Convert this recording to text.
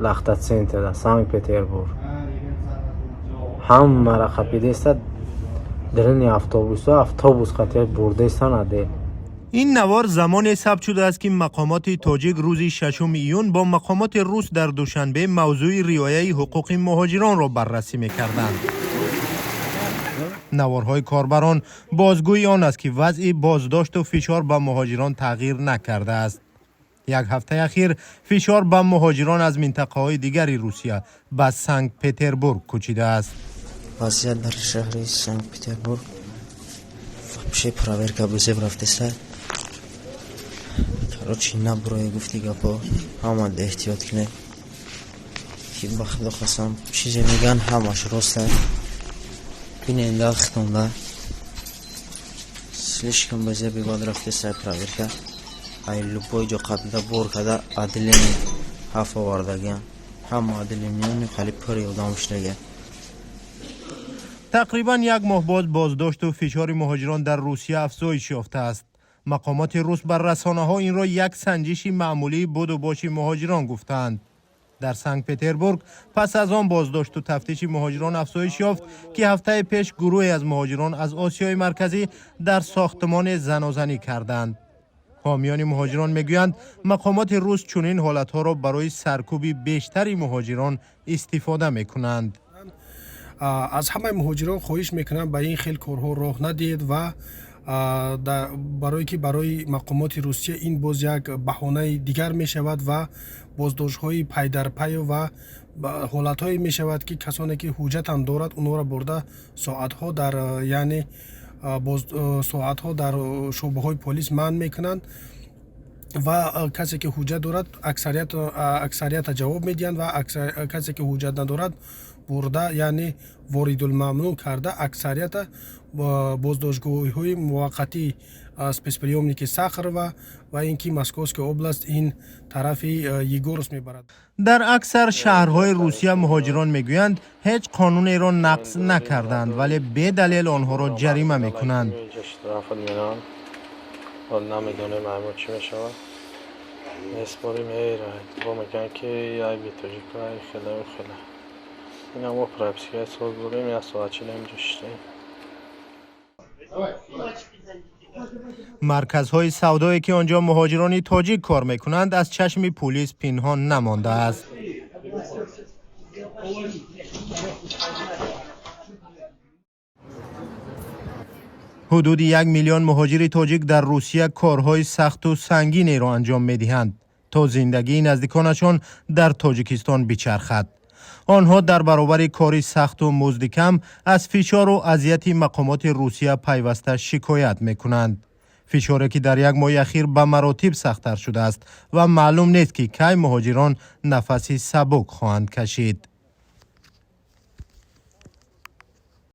لخت центр در سانت پتربورگ همه را خپیده است درن автобус قطعه برده است. این نوار زمان ثبت شده است که مقامات تاجیک روز 6 ایون با مقامات روس در دوشنبه موضوع رعایت حقوق مهاجران را بررسی می‌کردند. نوارهای کاربران بازگوی آن است که وضع بازداشت و فشار به مهاجران تغییر نکرده است. یک هفته اخیر فشار به مهاجران از منطقه‌های دیگری روسیه به سنت پتربورگ کوچیده است. وضعیت در شهر سنت پتربورگ вообще проверка бузев рафтеса короче наброя гуфти гапо ҳамад эҳтиёт кине ки ба худо қасам чизе меган ҳамаш роста биненда хитонда слишком бузев бигод рафтеса проверка ай любой ҷо қабилда бор када адлени ҳаф овардаган ҳама адлемиёни қали пури одам шудага. تقریبا یک ماه بعد بازداشت و فشار مهاجران در روسیه افزایش یافته است. مقامات روس بر رسانه‌ها این را یک سنجش معمولی بود و باش مهاجران گفتند. در سنت پتربورگ پس از آن بازداشت و تفتیش مهاجران افزایش یافت که هفته پیش گروهی از مهاجران از آسیای مرکزی در ساختمان زنازنی کردند. حامیان مهاجران میگویند مقامات روس چنین حالت‌ها را برای سرکوب بیشتر مهاجران استفاده می‌کنند. از همه مهاجران خواهش میکنم به این خیل کارها راه ندید و برای که برای مقامات روسیه این باز یک بهانه دیگر می شود و بازداشت های پای در پای و حالت های می شود که کسانی که حجت هم دارد اونها را برده ساعت ها در یعنی ساعت ها در شعبه های پلیس منع میکنند و کسی که حجت دارد اکثریت جواب میدهند و کسی که حجت ندارد برده یعنی وارد الممنوع کرده اکثریت بازداشتگاهی های موقتی спецприемники ساخر و اینکه مسکوسک اوبلاست این طرف یگورس میبرد. در اکثر شهرهای روسیه مهاجران میگویند هیچ قانونی را نقض نکردند ولی به دلیل آنها را جریمه میکنند. نمیدونه معمول چی میشود اسپاری میره با میگن که یای بیتوجی کنه خیلی این هم پرایپسیگه سوز بودیم یا سواچی نمیجوشتیم. مرکزهای سودایی که آنجا مهاجران تاجیک کار میکنند از چشم پلیس پنهان نمانده است. حدود 1 میلیون مهاجر تاجیک در روسیه کارهای سخت و سنگینی را انجام میدهند تا زندگی نزدیکانشان در تاجیکستان بچرخد. آنها در برابر کاری سخت و مزد کم از فشار و اذیت مقامات روسیه پیوسته شکایت میکنند. فشاری که در یک ماه اخیر به مراتب سخت‌تر شده است و معلوم نیست که کی مهاجران نفسی سبک خواهند کشید.